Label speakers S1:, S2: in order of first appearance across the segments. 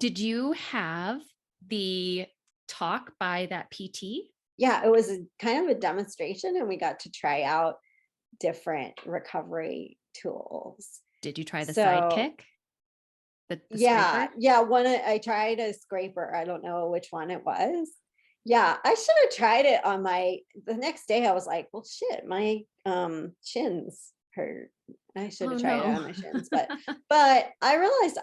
S1: Did you have the talk by that PT?
S2: Yeah, it was kind of a demonstration, and we got to try out different recovery tools.
S1: Did you try the
S2: So
S1: sidekick? The
S2: yeah,
S1: scraper?
S2: yeah, I tried a scraper. I don't know which one it was. Yeah, I should have tried it on the next day. I was like, well, shit, my shins hurt. I should
S1: Oh
S2: have tried it
S1: no.
S2: on my shins, but I realized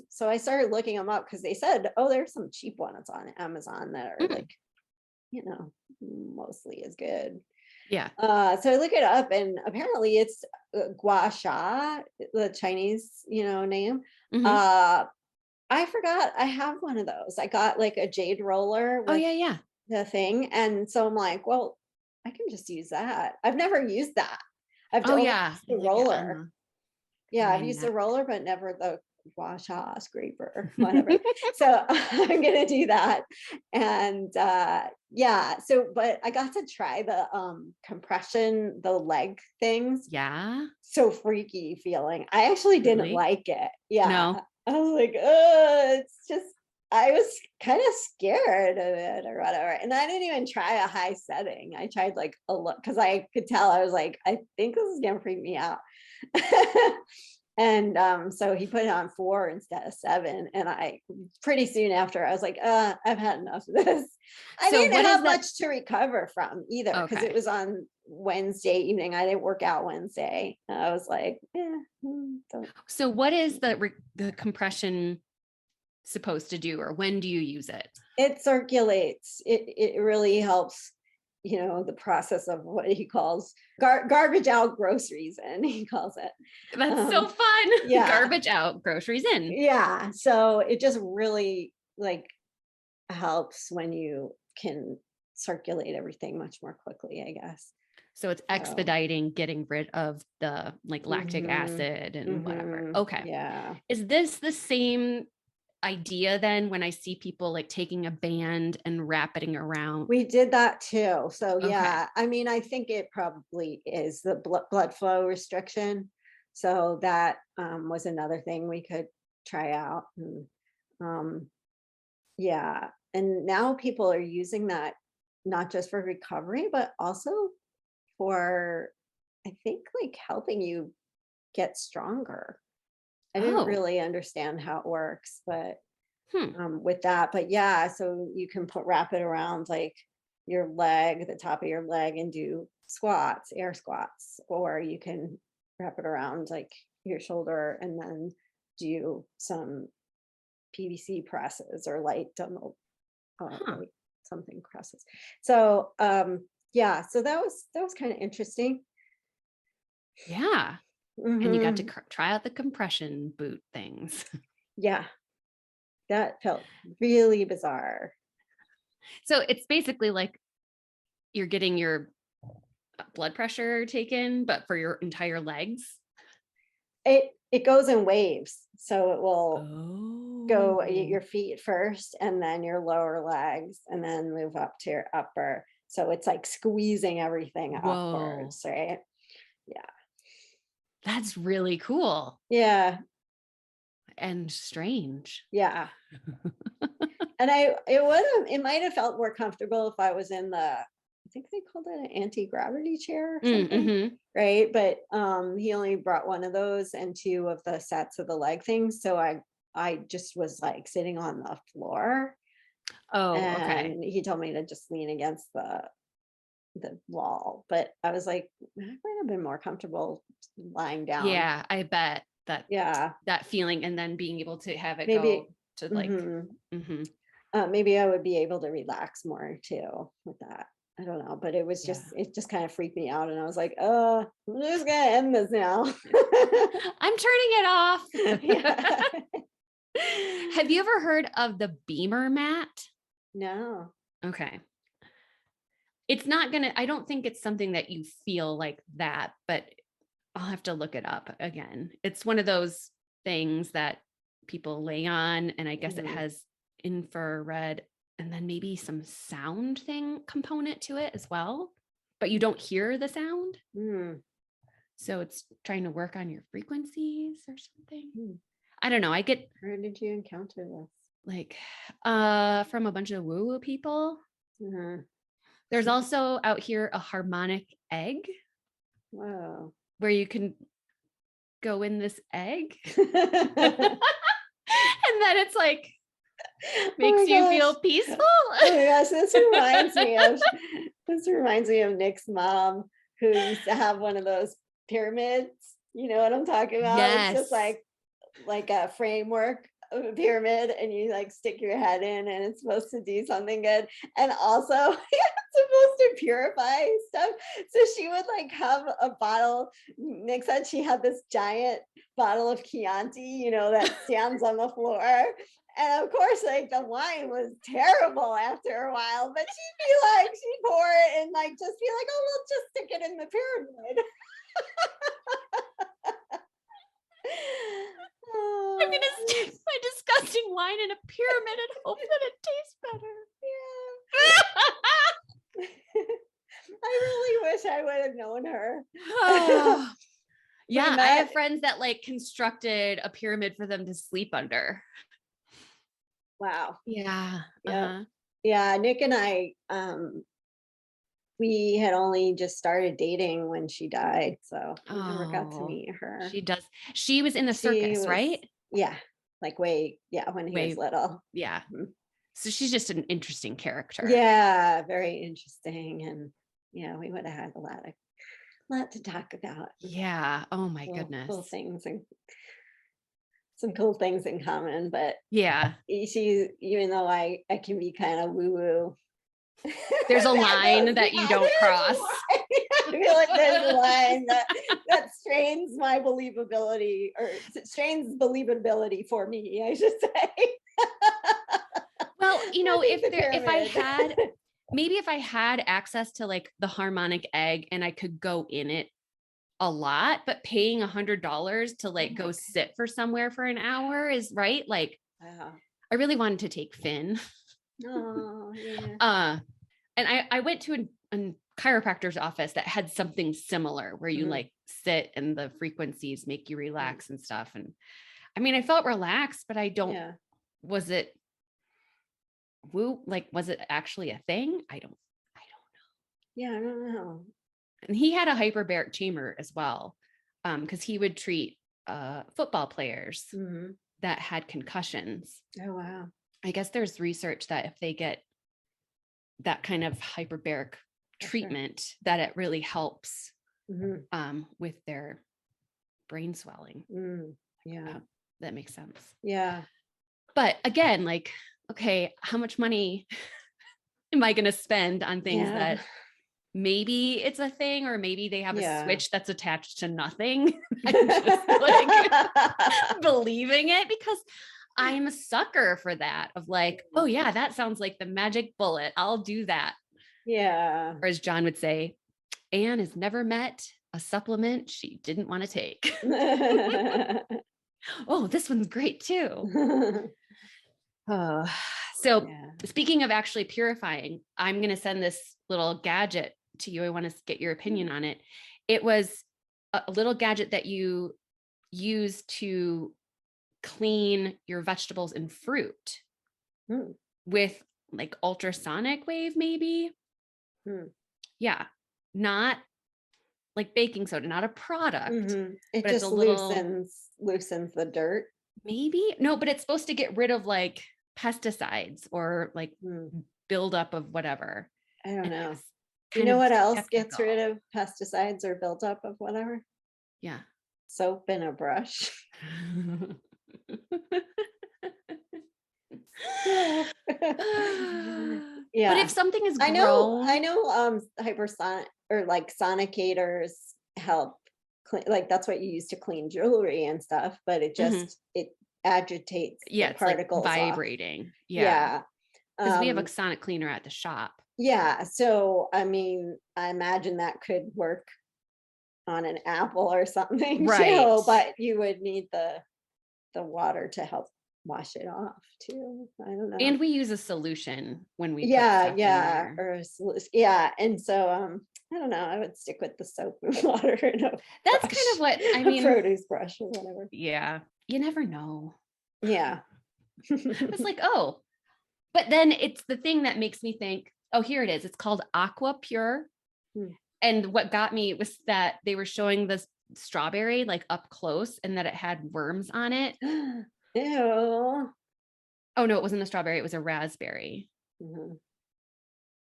S2: so I started looking them up because they said, oh, there's some cheap ones on Amazon that are
S1: Mm,
S2: like, mostly as good.
S1: yeah.
S2: So I look it up, and apparently it's gua sha, the Chinese, name.
S1: Hmm.
S2: Uh, I forgot I have one of those. I got like a jade roller
S1: Oh
S2: with
S1: yeah, yeah.
S2: the thing, and so I'm like, well, I can just use that. I've never used that. I've
S1: Oh
S2: only
S1: yeah.
S2: used the
S1: Like
S2: roller. Yeah, I've
S1: my
S2: used the
S1: neck.
S2: roller, but never the washa scraper, whatever. So I'm gonna do that. And yeah, so but I got to try the compression, the leg things.
S1: Yeah.
S2: So freaky feeling. I actually didn't
S1: Really?
S2: like it. Yeah.
S1: No.
S2: I was like, oh, it's just I was kind of scared of it or whatever. And I didn't even try a high setting. I tried like a look because I could tell I was like, I think this is gonna freak me out. And so he put it on 4 instead of 7. And I pretty soon after I was like, I've had enough of this. I
S1: So
S2: didn't
S1: what is
S2: have
S1: that?
S2: much to recover from either because it
S1: Okay.
S2: was on Wednesday evening. I didn't work out Wednesday. I was like, don't.
S1: So what is the compression supposed to do, or when do you use it?
S2: It circulates. It really helps, the process of what he calls garbage out groceries, and he calls it.
S1: That's so
S2: Um,
S1: fun.
S2: yeah,
S1: Garbage out, groceries in.
S2: yeah. So it just really like helps when you can circulate everything much more quickly, I guess.
S1: So it's
S2: So,
S1: expediting getting rid of the like lactic
S2: mhm,
S1: acid and whatever.
S2: mhm,
S1: Okay.
S2: yeah.
S1: Is this the same idea then when I see people like taking a band and wrapping it around?
S2: We did that too. So
S1: Okay.
S2: yeah, I mean, I think it probably is the blood flow restriction. So that was another thing we could try out. And, um, yeah, and now people are using that not just for recovery, but also for, I think, like helping you get stronger. I didn't
S1: Oh.
S2: really understand how it works, but
S1: Hmm.
S2: with that. But yeah, so you can wrap it around like your leg, the top of your leg, and do squats, air squats, or you can wrap it around like your shoulder and then do some PVC presses or light dumbbell,
S1: Huh.
S2: light something presses. So yeah, so that was kind of interesting.
S1: Yeah. And you got to
S2: Hmm.
S1: try out the compression boot things.
S2: Yeah, that felt really bizarre.
S1: So it's basically like you're getting your blood pressure taken, but for your entire legs.
S2: It goes in waves, so it will go
S1: Oh.
S2: your feet first and then your lower legs and then move up to your upper. So it's like squeezing everything
S1: Whoa.
S2: upwards, right? Yeah.
S1: That's really cool
S2: Yeah.
S1: and strange.
S2: Yeah. And it might have felt more comfortable if I was in I think they called it an anti-gravity chair or something,
S1: Mm-hmm.
S2: right? But he only brought one of those and 2 of the sets of the leg things. So I just was like sitting on the floor,
S1: Oh, okay.
S2: and he told me to just lean against the wall. But I was like, I might have been more comfortable lying down.
S1: Yeah, I bet
S2: Yeah,
S1: that feeling and then being able to have it go
S2: maybe.
S1: to like,
S2: Hmm.
S1: hmm.
S2: Maybe I would be able to relax more too with that. I don't know, but
S1: Yeah.
S2: it just kind of freaked me out, and I was like, I'm just gonna end this now.
S1: I'm turning it off.
S2: Yeah.
S1: Have you ever heard of the Beamer mat?
S2: No.
S1: Okay. It's not gonna, I don't think it's something that you feel like that, but I'll have to look it up again. It's one of those things that people lay on, and I guess it
S2: Mhm.
S1: has infrared and then maybe some sound thing component to it as well, but you don't hear the sound.
S2: Mm,
S1: So it's trying to work on your frequencies or something.
S2: mm.
S1: I don't know. I get
S2: Where did you encounter this?
S1: like from a bunch of woo-woo people.
S2: Mhm.
S1: There's also out here a harmonic egg
S2: Whoa.
S1: where you can go in this egg. And then it's like
S2: Oh
S1: makes
S2: my
S1: you
S2: gosh.
S1: feel peaceful.
S2: Oh my gosh, this reminds me of Nick's mom, who used to have one of those pyramids. You know what I'm talking about? It's just
S1: Yes.
S2: like a framework of a pyramid, and you like stick your head in and it's supposed to do something good. And also it's supposed to purify stuff. So she would like have a bottle. Nick said she had this giant bottle of Chianti, that stands on the floor. And of course, like the wine was terrible after a while, but she'd pour it and like just be like, oh, we'll just stick it in the pyramid.
S1: I'm gonna stick my disgusting wine in a pyramid and hope that it tastes better.
S2: I really wish I would have known her.
S1: Yeah, I have friends that like constructed a pyramid for them to sleep under.
S2: Wow.
S1: Yeah.
S2: Yeah. Yeah. Nick and I, we had only just started dating when she died, so I never got to meet her.
S1: She was in the circus, right?
S2: Yeah, like when he was little.
S1: Yeah. So she's just an interesting character.
S2: Yeah, very interesting, and we would have had a lot to talk about.
S1: Yeah. Oh my goodness.
S2: Cool things and some cool things in common, but
S1: yeah,
S2: she, even though I can be kind of woo woo.
S1: There's a line that you don't cross.
S2: I feel like there's a line that strains my believability, or strains believability for me, I should say.
S1: Well, if I had access to like the harmonic egg and I could go in it a lot, but paying $100 to like go sit for somewhere for an hour is right. Like,
S2: wow.
S1: I really wanted to take Finn.
S2: Oh, yeah.
S1: And I went to a chiropractor's office that had something similar where you like sit and the frequencies make you relax and stuff. And I mean, I felt relaxed, but I don't, was it actually a thing? I don't know.
S2: Yeah, I don't know.
S1: And he had a hyperbaric chamber as well. Because he would treat football players that had concussions.
S2: Oh, wow.
S1: I guess there's research that if they get that kind of hyperbaric treatment, that it really helps with their brain swelling.
S2: Yeah.
S1: That makes sense.
S2: Yeah.
S1: But again, like, okay, how much money am I going to spend on things that maybe it's a thing, or maybe they have a switch that's attached to nothing? I'm just like believing it, because I'm a sucker for that, of like, oh yeah, that sounds like the magic bullet. I'll do that.
S2: Yeah.
S1: Or as John would say, Anne has never met a supplement she didn't want to take. Oh, this one's great too. So speaking of actually purifying, I'm going to send this little gadget to you. I want to get your opinion on it. It was a little gadget that you use to clean your vegetables and fruit with like ultrasonic wave, maybe. Yeah. Not like baking soda, not a product.
S2: It
S1: but
S2: just
S1: it's a little,
S2: loosens the dirt.
S1: Maybe. No, but it's supposed to get rid of like pesticides or like buildup of whatever.
S2: I don't know. You know what else gets rid of pesticides or buildup of whatever?
S1: Yeah. Soap
S2: and a brush. Yeah.
S1: But if something is grown,
S2: I know hypersonic or like sonicators help clean, like that's what you use to clean jewelry and stuff, but it just it agitates the particles,
S1: like vibrating off.
S2: Yeah.
S1: Because we have a sonic cleaner at the shop.
S2: Yeah. So I mean, I imagine that could work on an apple or something, right? Too, but you would need the water to help wash it off too. I don't know.
S1: And we use a solution when we
S2: or a solution. Yeah. And so I don't know, I would stick with the soap and water.
S1: That's kind of what I mean.
S2: Produce brush or whatever.
S1: Yeah. you never know.
S2: Yeah.
S1: It's like, oh, but then it's the thing that makes me think, oh, here it is. It's called Aqua Pure.
S2: Hmm.
S1: And what got me was that they were showing this strawberry like up close and that it had worms on it.
S2: Ew.
S1: Oh no, it wasn't a strawberry, it was a raspberry.
S2: Mhm.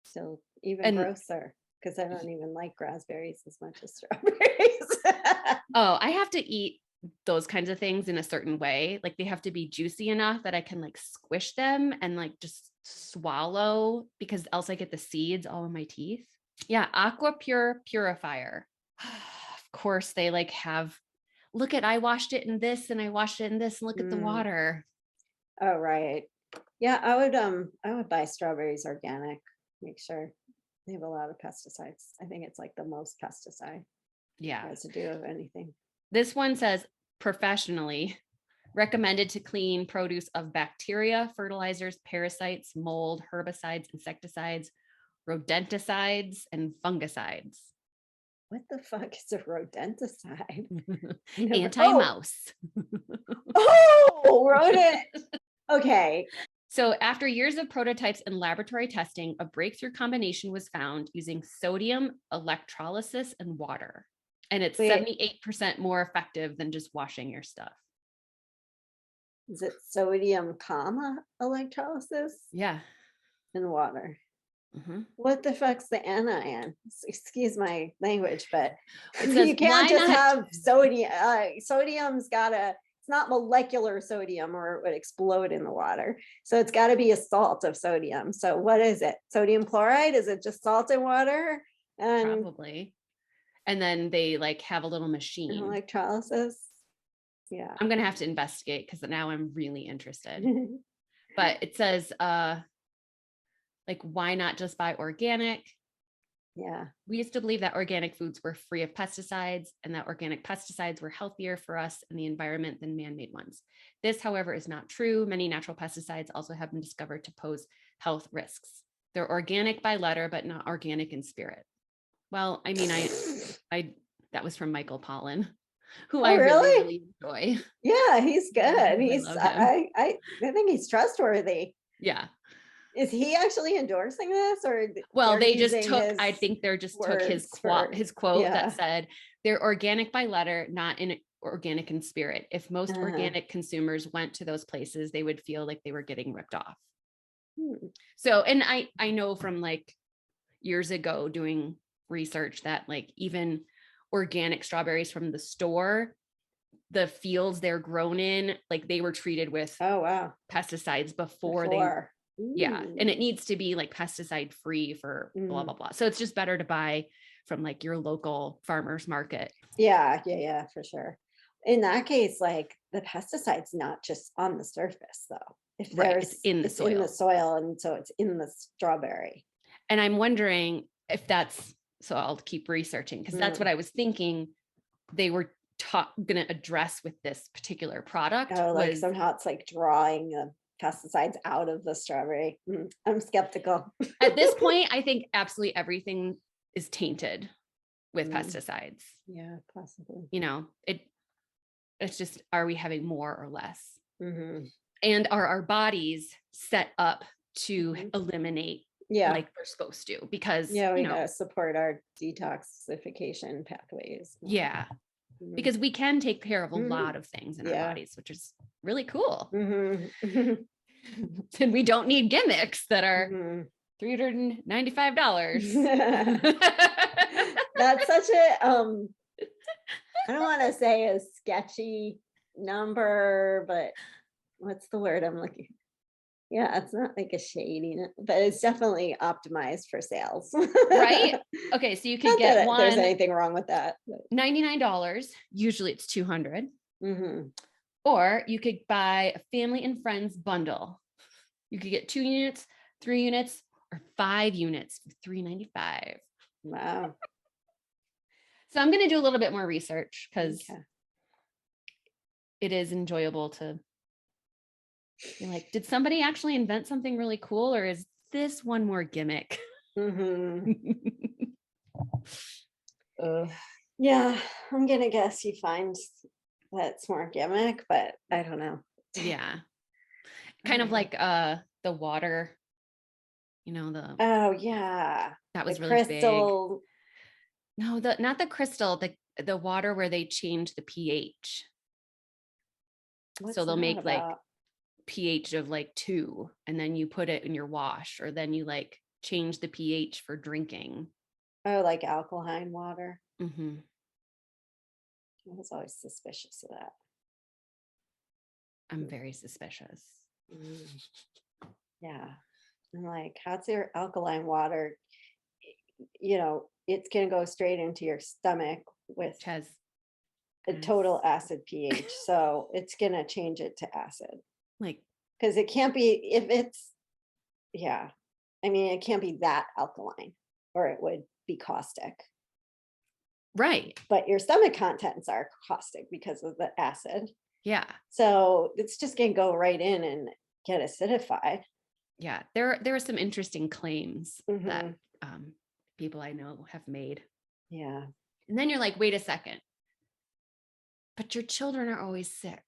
S2: So even
S1: And
S2: grosser because I don't even like raspberries as much as strawberries.
S1: oh, I have to eat those kinds of things in a certain way. Like they have to be juicy enough that I can like squish them and like just swallow because else I get the seeds all in my teeth. Yeah, Aqua Pure purifier. Of course, they like have look at I washed it in this and I washed it in this and look at the
S2: Mm.
S1: water.
S2: Oh, right. Yeah, I would buy strawberries organic. Make sure they have a lot of pesticides. I think it's like the most pesticide
S1: Yeah.
S2: residue of anything.
S1: This one says professionally recommended to clean produce of bacteria, fertilizers, parasites, mold, herbicides, insecticides, rodenticides, and fungicides.
S2: What the fuck is a rodenticide? Never. Oh,
S1: Anti-mouse.
S2: oh, rodent. Okay.
S1: So after years of prototypes and laboratory testing, a breakthrough combination was found using sodium electrolysis and water. And it's
S2: Wait,
S1: 78% more effective than just washing your stuff.
S2: is it sodium comma electrolysis
S1: Yeah.
S2: and water?
S1: Mhm.
S2: What the fuck's the anion? Excuse my language, but
S1: It
S2: you
S1: says,
S2: can't
S1: why
S2: just
S1: not?
S2: have sodium. Sodium's gotta, it's not molecular sodium or it would explode in the water. So it's gotta be a salt of sodium. So what is it? Sodium chloride? Is it just salt and water and
S1: Probably. And then they like have a little machine.
S2: electrolysis? Yeah.
S1: I'm going to have to investigate because now I'm really interested. But it says, like, why not just buy organic?
S2: Yeah.
S1: We used to believe that organic foods were free of pesticides and that organic pesticides were healthier for us and the environment than man-made ones. This, however, is not true. Many natural pesticides also have been discovered to pose health risks. They're organic by letter, but not organic in spirit. Well, I mean, I that was from Michael Pollan, who
S2: Oh,
S1: I really,
S2: really?
S1: really enjoy.
S2: Yeah, he's good.
S1: I
S2: He's
S1: love him.
S2: I think he's trustworthy.
S1: Yeah.
S2: Is he actually endorsing this or
S1: Well,
S2: they're
S1: they just
S2: using
S1: took,
S2: his
S1: I think they're just took
S2: words for,
S1: his quote that
S2: yeah.
S1: said, they're organic by letter, not in organic in spirit. If most
S2: Uh,
S1: organic consumers went to those places, they would feel like they were getting ripped off.
S2: hmm,
S1: So, and I know from like years ago doing research that like even organic strawberries from the store, the fields they're grown in, like they were treated with
S2: oh wow.
S1: pesticides before they,
S2: Before.
S1: yeah. And it
S2: Ooh.
S1: needs to be like pesticide free for blah,
S2: Mm.
S1: blah, blah. So it's just better to buy from like your local farmer's market.
S2: Yeah, yeah, yeah, for sure. In that case, like the pesticide's not just on the surface though. If
S1: Right. It's
S2: there's,
S1: in the
S2: it's in the
S1: soil.
S2: soil and so it's in the strawberry.
S1: And I'm wondering if that's, so I'll keep researching because that's what
S2: Mm.
S1: I was thinking they were going to address with this particular product
S2: Oh, like
S1: was
S2: somehow it's like drawing the pesticides out of the strawberry. Mm, I'm skeptical.
S1: at this point, I think absolutely everything is tainted with
S2: Mm,
S1: pesticides.
S2: yeah, possibly.
S1: You know, it's just, are we having more or less?
S2: Hmm.
S1: And are our bodies set up to
S2: Hmm.
S1: eliminate
S2: Yeah.
S1: like they're supposed to? Because,
S2: Yeah,
S1: you
S2: we
S1: know,
S2: gotta support our detoxification pathways more.
S1: yeah,
S2: Mhm.
S1: because we can take care of a
S2: Mhm.
S1: lot of things in our
S2: Yeah.
S1: bodies, which is really cool.
S2: Mhm.
S1: And we don't need gimmicks that are
S2: Mhm.
S1: $395.
S2: That's such a I don't want to say a sketchy number, but what's the word I'm looking? Yeah, it's not like a shady, but it's definitely optimized for sales.
S1: Right? Okay, so you could
S2: Not
S1: get
S2: that there's
S1: one
S2: anything wrong with that.
S1: $99. Usually it's 200.
S2: Hmm.
S1: Or you could buy a family and friends bundle. You could get 2 units, 3 units, or 5 units for $395.
S2: Wow.
S1: So I'm going to do a little bit more research because
S2: Okay.
S1: it is enjoyable to be like, did somebody actually invent something really cool or is this one more gimmick?
S2: Hmm. Yeah, I'm gonna guess you find that's more gimmick, but I don't know.
S1: Yeah.
S2: I
S1: Kind of
S2: don't know.
S1: like the water, the
S2: Oh yeah,
S1: that
S2: the
S1: was really big.
S2: crystal.
S1: No, not the crystal, the water where they change the pH. So
S2: What's
S1: they'll
S2: that
S1: make like
S2: about?
S1: pH of like 2, and then you put it in your wash, or then you like change the pH for drinking.
S2: Oh, like alkaline water.
S1: Hmm.
S2: I was always suspicious of that.
S1: I'm very suspicious.
S2: Mm, yeah. I'm like, how's your alkaline water? It's going to go straight into your stomach with
S1: Which has
S2: a
S1: as
S2: total acid pH. So it's going to change it to acid
S1: like
S2: because it can't be, if it's, yeah. I mean, it can't be that alkaline or it would be caustic.
S1: right.
S2: But your stomach contents are caustic because of the acid.
S1: Yeah.
S2: So it's just going to go right in and get acidified.
S1: Yeah. There are some interesting claims that
S2: Hmm.
S1: people I know have made.
S2: Yeah.
S1: And then you're like, wait a second, but your children are always sick.